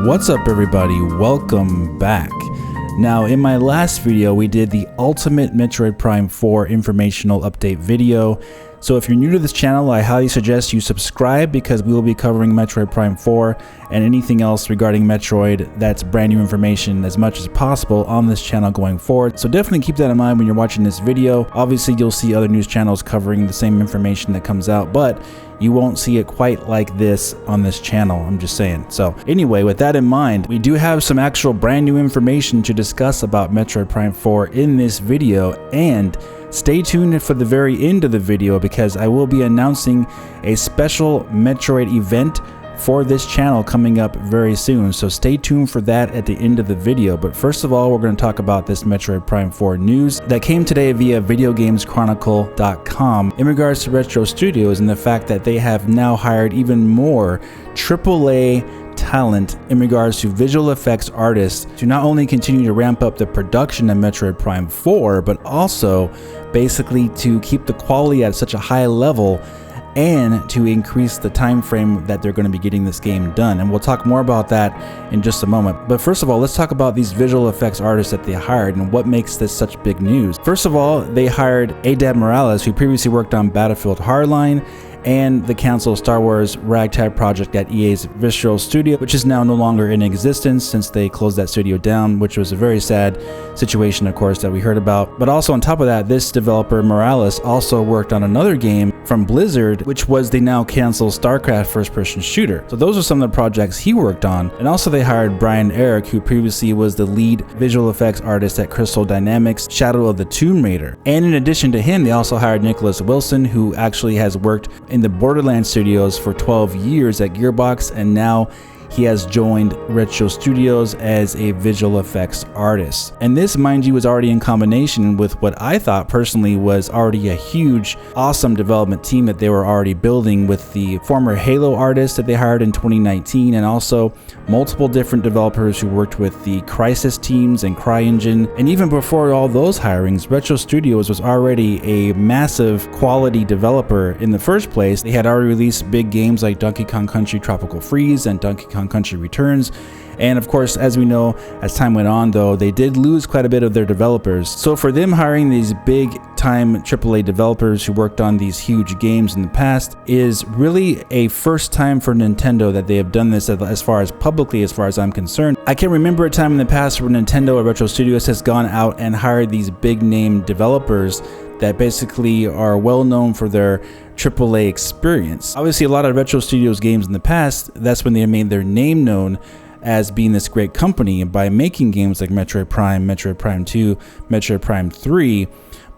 What's up everybody, welcome back. Now in my last video we did the ultimate Metroid Prime 4 informational update video. So if you're new to this channel, I highly suggest you subscribe because we will be covering Metroid Prime 4 and anything else regarding Metroid that's brand new information as much as possible on this channel going forward. So definitely keep that in mind when you're watching this video. Obviously you'll see other news channels covering the same information that comes out, but you won't see it quite like this on this channel, I'm just saying. So anyway, with that in mind, we do have some actual brand new information to discuss about Metroid Prime 4 in this video, and stay tuned for the very end of the video because I will be announcing a special Metroid event for this channel coming up very soon, so stay tuned for that at the end of the video. But first of all, we're going to talk about this Metroid Prime 4 news that came today via videogameschronicle.com in regards to Retro Studios and the fact that they have now hired even more AAA talent in regards to visual effects artists to not only continue to ramp up the production of Metroid Prime 4, but also basically to keep the quality at such a high level and to increase the time frame that they're going to be getting this game done. And we'll talk more about that in just a moment. But first of all, let's talk about these visual effects artists that they hired and what makes this such big news. First of all, they hired Adab Morales, who previously worked on Battlefield Hardline and the canceled Star Wars Ragtag project at EA's Visual Studio, which is now no longer in existence since they closed that studio down, which was a very sad situation, of course, that we heard about. But also on top of that, this developer Morales also worked on another game from Blizzard, which was the now canceled StarCraft first-person shooter. So those are some of the projects he worked on. And also they hired Brian Eric, who previously was the lead visual effects artist at Crystal Dynamics' Shadow of the Tomb Raider. And in addition to him, they also hired Nicholas Wilson, who actually has worked in the Borderlands studios for 12 years at Gearbox, and now he has joined Retro Studios as a visual effects artist. And this, mind you, is already in combination with what I thought personally was already a huge, awesome development team that they were already building with the former Halo artists that they hired in 2019, and also multiple different developers who worked with the Crysis teams and CryEngine. And even before all those hirings, Retro Studios was already a massive quality developer in the first place. They had already released big games like Donkey Kong Country Tropical Freeze and Donkey Kong Country Returns. And of course, as we know, as time went on though, they did lose quite a bit of their developers. So for them hiring these big time AAA developers who worked on these huge games in the past is really a first time for Nintendo that they have done this as far as publicly, as far as I'm concerned. I can remember a time in the past where Nintendo or Retro Studios has gone out and hired these big name developers that basically are well known for their AAA experience. Obviously, a lot of Retro Studios games in the past, that's when they made their name known as being this great company, and by making games like Metroid Prime, Metroid Prime 2, Metroid Prime 3.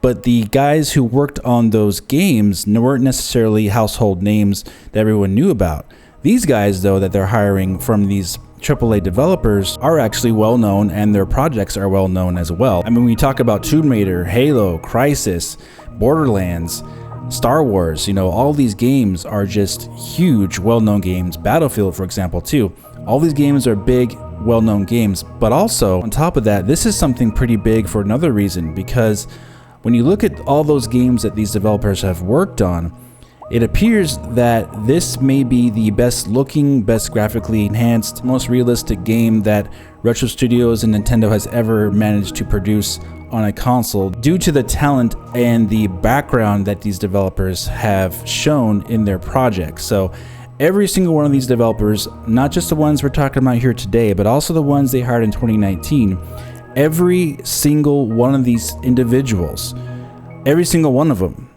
But the guys who worked on those games weren't necessarily household names that everyone knew about. These guys, though, that they're hiring from these AAA developers are actually well known, and their projects are well known as well. I mean, when we talk about Tomb Raider, Halo, Crysis, Borderlands, Star Wars, you know, all these games are just huge, well-known games. Battlefield, for example, too. All these games are big, well-known games. But also, on top of that, this is something pretty big for another reason, because when you look at all those games that these developers have worked on, it appears that this may be the best looking, best graphically enhanced, most realistic game that Retro Studios and Nintendo has ever managed to produce on a console due to the talent and the background that these developers have shown in their projects. So every single one of these developers, not just the ones we're talking about here today, but also the ones they hired in 2019, every single one of these individuals, every single one of them,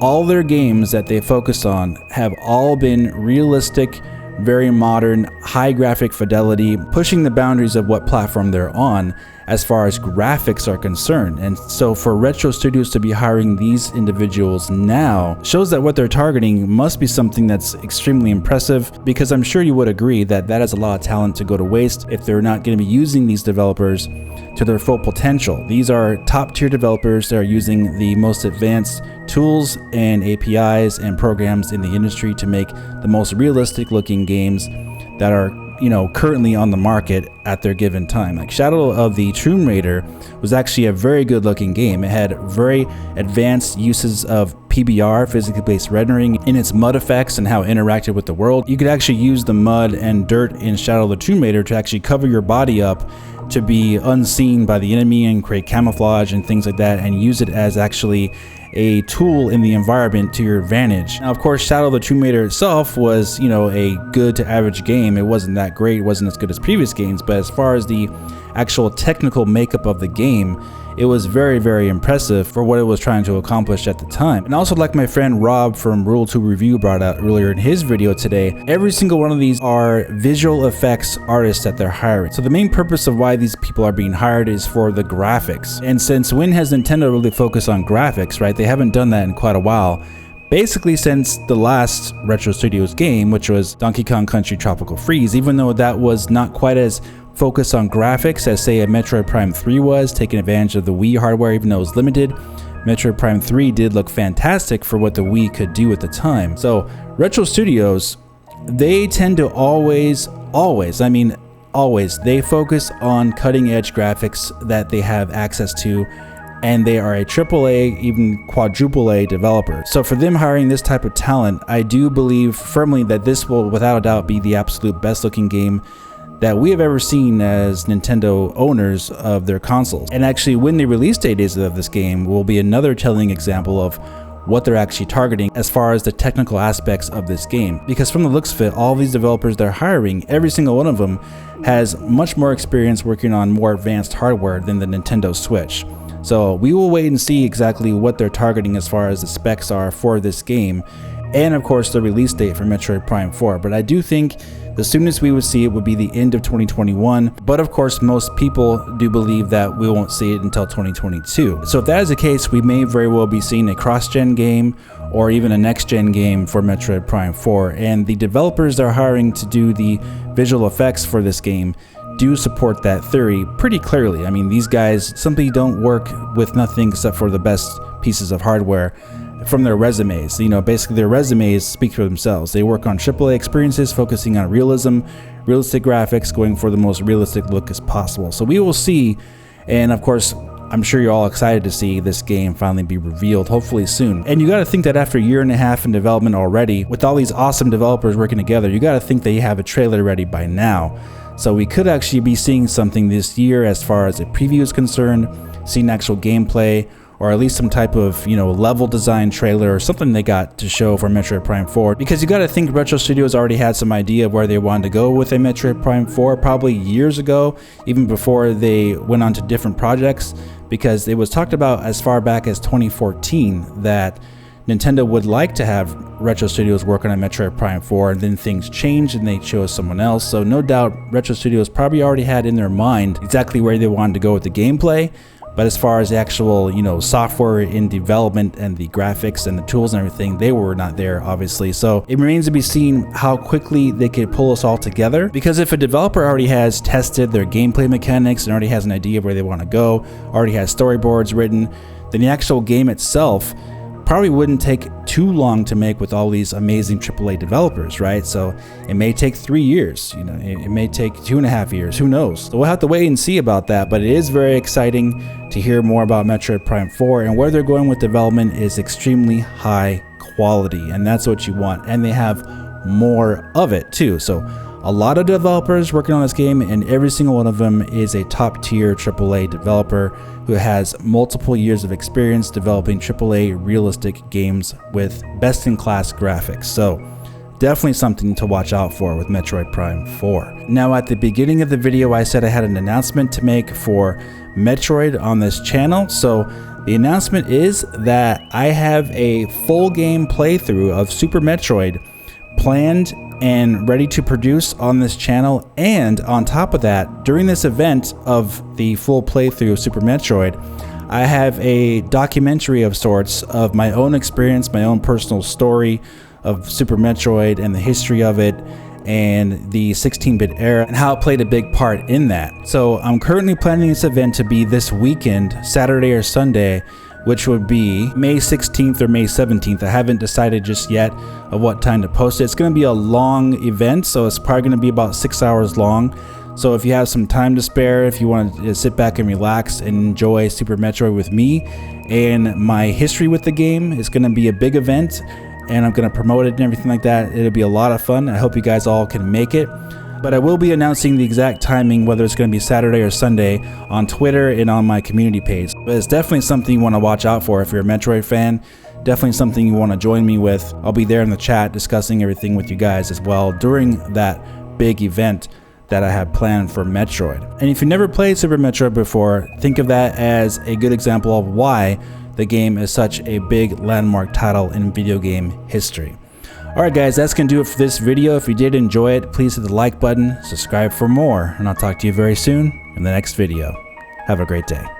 all their games that they focus on have all been realistic, very modern, high graphic fidelity, pushing the boundaries of what platform they're on as far as graphics are concerned. And so for Retro Studios to be hiring these individuals now shows that what they're targeting must be something that's extremely impressive, because I'm sure you would agree that that is a lot of talent to go to waste if they're not going to be using these developers to their full potential. These are top tier developers that are using the most advanced tools and APIs and programs in the industry to make the most realistic looking games that are, you know, currently on the market at their given time. Like Shadow of the Tomb Raider was actually a very good looking game. It had very advanced uses of PBR, physically based rendering, in its mud effects and how it interacted with the world. You could actually use the mud and dirt in Shadow of the Tomb Raider to actually cover your body up to be unseen by the enemy and create camouflage and things like that, and use it as actually a tool in the environment to your advantage. Now, of course, Shadow of the Tomb Raider itself was, a good to average game. It wasn't that great, it wasn't as good as previous games, but as far as the actual technical makeup of the game, it was very, very impressive for what it was trying to accomplish at the time. And also, like my friend Rob from Rule 2 Review brought out earlier in his video today, every single one of these are visual effects artists that they're hiring. So the main purpose of why these people are being hired is for the graphics. And since when has Nintendo really focused on graphics, right? They haven't done that in quite a while. Basically since the last Retro Studios game, which was Donkey Kong Country Tropical Freeze, even though that was not quite as focused on graphics as, say, a Metroid Prime 3 was, taking advantage of the Wii hardware even though it was limited. Metroid Prime 3 did look fantastic for what the Wii could do at the time. So Retro Studios, they tend to always, they focus on cutting edge graphics that they have access to, and they are a AAA, even quadruple A developer. So for them hiring this type of talent, I do believe firmly that this will without a doubt be the absolute best looking game that we have ever seen as Nintendo owners of their consoles. And actually, when the release date is of this game will be another telling example of what they're actually targeting as far as the technical aspects of this game. Because from the looks of it, all these developers they're hiring, every single one of them has much more experience working on more advanced hardware than the Nintendo Switch. So we will wait and see exactly what they're targeting as far as the specs are for this game, and of course the release date for Metroid Prime 4. But I do think the soonest we would see it would be the end of 2021, but of course most people do believe that we won't see it until 2022. So if that is the case, we may very well be seeing a cross-gen game or even a next-gen game for Metroid Prime 4, and the developers they're hiring to do the visual effects for this game do support that theory pretty clearly. I mean, these guys simply don't work with nothing except for the best pieces of hardware from their resumes. Basically their resumes speak for themselves. They work on AAA experiences, focusing on realism, realistic graphics, going for the most realistic look as possible. So we will see, and of course, I'm sure you're all excited to see this game finally be revealed, hopefully soon. And you got to think that after a year and a half in development already, with all these awesome developers working together, you got to think they have a trailer ready by now. So we could actually be seeing something this year as far as a preview is concerned, seeing actual gameplay, or at least some type of, level design trailer or something they got to show for Metroid Prime 4. Because you got to think Retro Studios already had some idea of where they wanted to go with a Metroid Prime 4 probably years ago, even before they went on to different projects, because it was talked about as far back as 2014 that Nintendo would like to have Retro Studios work on a Metroid Prime 4, and then things changed and they chose someone else. So no doubt Retro Studios probably already had in their mind exactly where they wanted to go with the gameplay. But as far as the actual, software in development and the graphics and the tools and everything, they were not there, obviously. So it remains to be seen how quickly they could pull us all together. Because if a developer already has tested their gameplay mechanics and already has an idea of where they want to go, already has storyboards written, then the actual game itself probably wouldn't take too long to make with all these amazing AAA developers, right? So it may take 3 years, it may take 2.5 years, who knows? So we'll have to wait and see about that, but it is very exciting to hear more about Metroid Prime 4, and where they're going with development is extremely high quality, and that's what you want, and they have more of it too. So a lot of developers working on this game, and every single one of them is a top tier AAA developer who has multiple years of experience developing AAA realistic games with best in class graphics. So definitely something to watch out for with Metroid Prime 4. Now, at the beginning of the video, I said I had an announcement to make for Metroid on this channel. So the announcement is that I have a full game playthrough of Super Metroid planned and ready to produce on this channel. And on top of that, during this event of the full playthrough of Super Metroid, I have a documentary of sorts of my own experience, my own personal story of Super Metroid and the history of it and the 16-bit era and how it played a big part in that. So I'm currently planning this event to be this weekend, Saturday or Sunday, which would be May 16th or May 17th. I haven't decided just yet of what time to post it. It's going to be a long event, so it's probably going to be about 6 hours long. So if you have some time to spare, if you want to sit back and relax and enjoy Super Metroid with me and my history with the game, it's going to be a big event and I'm going to promote it and everything like that. It'll be a lot of fun. I hope you guys all can make it. But I will be announcing the exact timing, whether it's going to be Saturday or Sunday, on Twitter and on my community page. But it's definitely something you want to watch out for if you're a Metroid fan. Definitely something you want to join me with. I'll be there in the chat discussing everything with you guys as well during that big event that I have planned for Metroid. And if you never played Super Metroid before, think of that as a good example of why the game is such a big landmark title in video game history. Alright guys, that's going to do it for this video. If you did enjoy it, please hit the like button, subscribe for more, and I'll talk to you very soon in the next video. Have a great day.